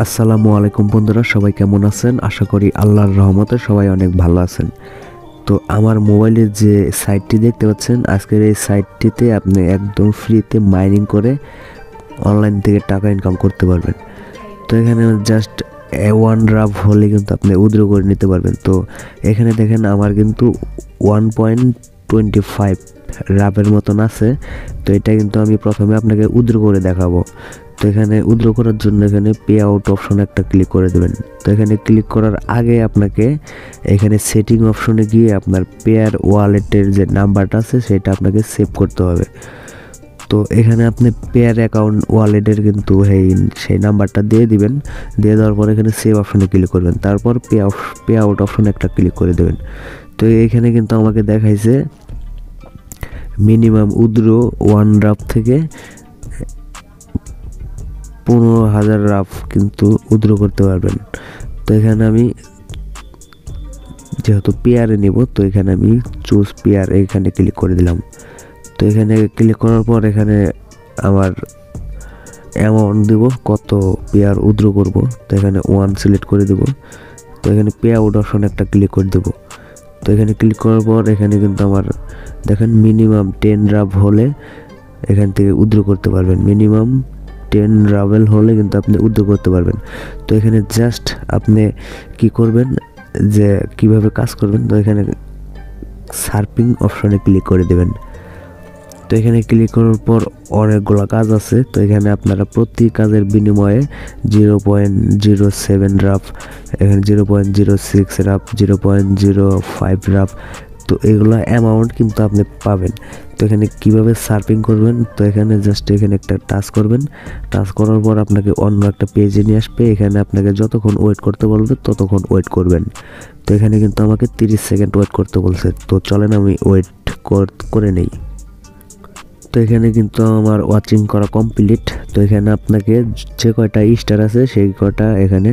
আসসালামু আলাইকুম বন্ধুরা, সবাই কেমন আছেন? আশা করি আল্লাহর রহমতে সবাই অনেক ভালো আছেন। তো আমার মোবাইলের যে সাইটটি দেখতে পাচ্ছেন, আজকের এই সাইটটিতে আপনি একদম ফ্রিতে মাইনিং করে অনলাইন থেকে টাকা ইনকাম করতে পারবেন। তো এখানে জাস্ট ওয়ান রাফ হলে কিন্তু আপনি উইথড্র করে নিতে পারবেন। তো এখানে দেখেন আমার কিন্তু 1.25 রাফের মতন আছে। তো এটা কিন্তু আমি প্রথমে আপনাকে উইথড্র করে দেখাবো। তো এখানে উইথড্র করার জন্য এখানে পে আউট অপশন একটা ক্লিক করে দেবেন। তো এখানে ক্লিক করার আগে আপনাকে এখানে সেটিং অপশনে গিয়ে আপনার পেয়ার ওয়ালেটের যে নাম্বারটা আছে সেটা আপনাকে সেভ করতে হবে। তো এখানে আপনি পেয়ার অ্যাকাউন্ট ওয়ালেটের কিন্তু সেই নাম্বারটা দিয়ে দিবেন। দিয়ে দেওয়ার পর এখানে সেভ অপশনে ক্লিক করবেন, তারপর পে আউট অপশনে একটা ক্লিক করে দেবেন। তো এখানে কিন্তু আমাকে দেখাইছে মিনিমাম উইথড্র 1 রাফ থেকে 15,000 রাফ কিন্তু উইথড্র করতে পারবেন। তো এখানে আমি যেহেতু পেয়ারে নিব, তো এখানে আমি চুজ পেয়ার এখানে ক্লিক করে দিলাম। তো এখানে ক্লিক করার পর এখানে আমার অ্যামাউন্ট দিব, কত পেয়ার উইথড্র করব। তো এখানে 1 সিলেক্ট করে দেব। তো এখানে পে আউট অপশন একটা ক্লিক করে দেব। তো এখানে ক্লিক করার পর এখানে কিন্তু আমার দেখেন মিনিমাম 10 রাফ হলে এখান থেকে উইথড্র করতে পারবেন। মিনিমাম 10 রাভেল হলে কিন্তু আপনি উইথড্র করতে পারবেন। তো এখানে জাস্ট আপনি কি করবেন, যে কিভাবে কাজ করবেন, তো এখানে সার্ফিং অপশনে ক্লিক করে দেবেন। তো এখানে ক্লিক করার পর অনেকগুলো কাজ আছে। তো এখানে আপনারা প্রতি কাজের বিনিময়ে 0.07 রাফ, এখানে 0.06 রাফ, 0.05 রাফ, তো এগুলো অ্যামাউন্ট কিন্তু আপনি পাবেন। তো এখানে কিভাবে সার্ফিং করবেন, তো এখানে জাস্ট এখানে একটা টাচ করবেন। টাচ করার পর আপনাকে অন্য একটা পেজে নিয়ে আসবে। এখানে আপনাকে যতক্ষণ ওয়েট করতে বলবে ততক্ষণ ওয়েট করবেন। তো এখানে কিন্তু আমাকে 30 সেকেন্ড ওয়েট করতে বলছে। তো চলেন আমি ওয়েট করে নেই। তো এখানে কিন্তু আমার ওয়াচিং করা কমপ্লিট। তো এখানে আপনাকে যে কয়টা স্টার আছে সেই কয়টা এখানে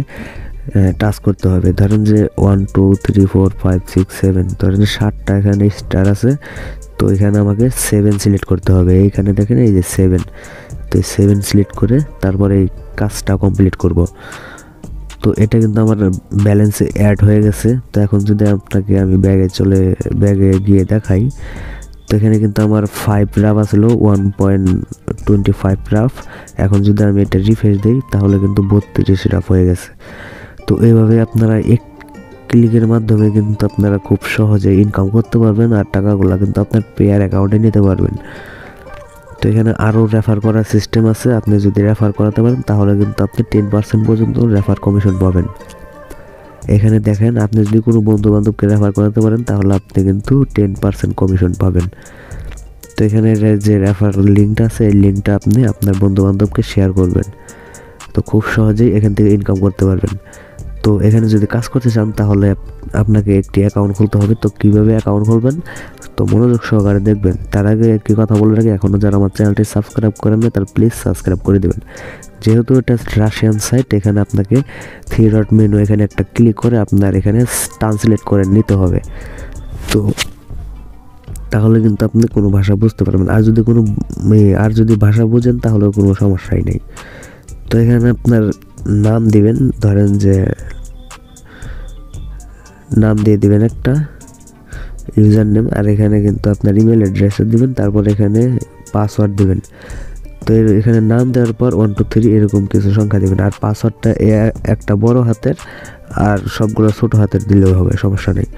টাচ করতে হবে। ধরেন যে 1 2 3 4 5 6 7, ধরেন 7টা এখানে স্টার আছে। তো এখানে আমাকে 7 সিলেক্ট করতে হবে। এইখানে দেখেন এই যে 7, তো 7 সিলেক্ট করে তারপরে এই কাজটা কমপ্লিট করব। তো এটা কিন্তু আমার ব্যালেন্সে অ্যাড হয়ে গেছে। তো এখন যদি আপনাকে আমি ব্যাগে গিয়ে দেখাই, তো এখানে কিন্তু আমার 5 রাফ আসলো, 1.25 রাফ। এখন যদি আমি এটা রিফ্রেশ দিই তাহলে কিন্তু 32 রাফ হয়ে গেছে। তো এইভাবে আপনারা এক ক্লিকের মাধ্যমে কিন্তু আপনারা খুব সহজে ইনকাম করতে পারবেন, আর টাকাগুলো কিন্তু আপনার পেয়ার অ্যাকাউন্টে নিতে পারবেন। তো এখানে আরও রেফার করার সিস্টেম আছে। আপনি যদি রেফার করাতে পারেন তাহলে কিন্তু আপনি 10% পর্যন্ত রেফার কমিশন পাবেন। এখানে দেখেন আপনি যদি কোনো বন্ধু বান্ধবকে রেফার করাতে পারেন তাহলে আপনি কিন্তু 10% কমিশন পাবেন। তো এখানে যে রেফার লিঙ্কটা আছে এই লিঙ্কটা আপনি আপনার বন্ধু বান্ধবকে শেয়ার করবেন। তো খুব সহজেই এখান থেকে ইনকাম করতে পারবেন। তো এখানে যদি কাজ করতে চান তাহলে আপনাকে একটি অ্যাকাউন্ট খুলতে হবে। তো কীভাবে অ্যাকাউন্ট খুলবেন, তো মনোযোগ সহকারে দেখবেন। তার আগে একটি কথা বলে রাখি, এখনও যারা আমার চ্যানেলটি সাবস্ক্রাইব করেন না তারা প্লিজ সাবস্ক্রাইব করে দেবেন। যেহেতু এটা রাশিয়ান সাইট, এখানে আপনাকে 3 ডট মেনু এখানে একটা ক্লিক করে আপনার এখানে ট্রান্সলেট করে নিতে হবে। তো তাহলে কিন্তু আপনি কোনো ভাষা বুঝতে পারবেন। আর যদি ভাষা বুঝেন তাহলেও কোনো সমস্যাই নেই। তো এখানে আপনার নাম দিবেন, ধরেন যে নাম দিয়ে দিবেন একটা ইউজার নেম, আর এখানে কিন্তু আপনার ইমেল অ্যাড্রেসও দিবেন, তারপর এখানে পাসওয়ার্ড দিবেন। তো এখানে নাম দেওয়ার পর 1 2 3 এরকম কিছু সংখ্যা দিবেন, আর পাসওয়ার্ডটা একটা বড় হাতের আর সবগুলো ছোট হাতের দিলেও হবে, সমস্যা নেই।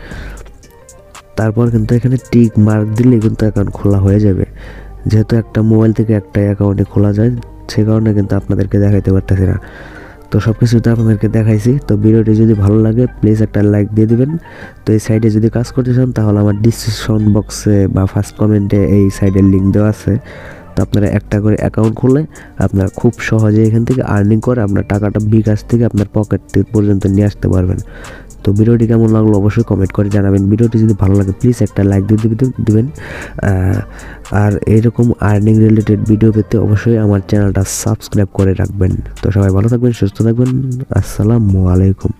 তারপর কিন্তু এখানে টিক মার্ক দিলে কিন্তু অ্যাকাউন্ট খোলা হয়ে যাবে। যেহেতু একটা মোবাইল থেকে একটা অ্যাকাউন্টে খোলা যায়, সে কারণে কিন্তু আপনাদেরকে দেখাইতে পারতেছি না। তো সব কিছু তো আপনাদেরকে দেখাইছি। তো ভিডিওটি যদি ভালো লাগে প্লিজ একটা লাইক দিয়ে দিবেন। তো এই সাইটে যদি কাজ করতে চান তাহলে আমার ডিসক্রিপশন বক্সে বা ফার্স্ট কমেন্টে এই সাইটের লিঙ্ক দেওয়া আছে। তো আপনারা একটা করে অ্যাকাউন্ট খুলে আপনারা খুব সহজে এখান থেকে আর্নিং করে আপনার টাকাটা বিকাশ থেকে আপনার পকেট পর্যন্ত নিয়ে আসতে পারবেন। তো ভিডিওটি কেমন লাগলো অবশ্যই কমেন্ট করে জানাবেন। ভিডিওটি যদি ভালো লাগে প্লিজ একটা লাইক দিয়ে দিবেন। আর এরকম আর্নিং রিলেটেড ভিডিও পেতে অবশ্যই আমার চ্যানেলটা সাবস্ক্রাইব করে রাখবেন। তো সবাই ভালো থাকবেন, সুস্থ থাকবেন। আসসালামু আলাইকুম।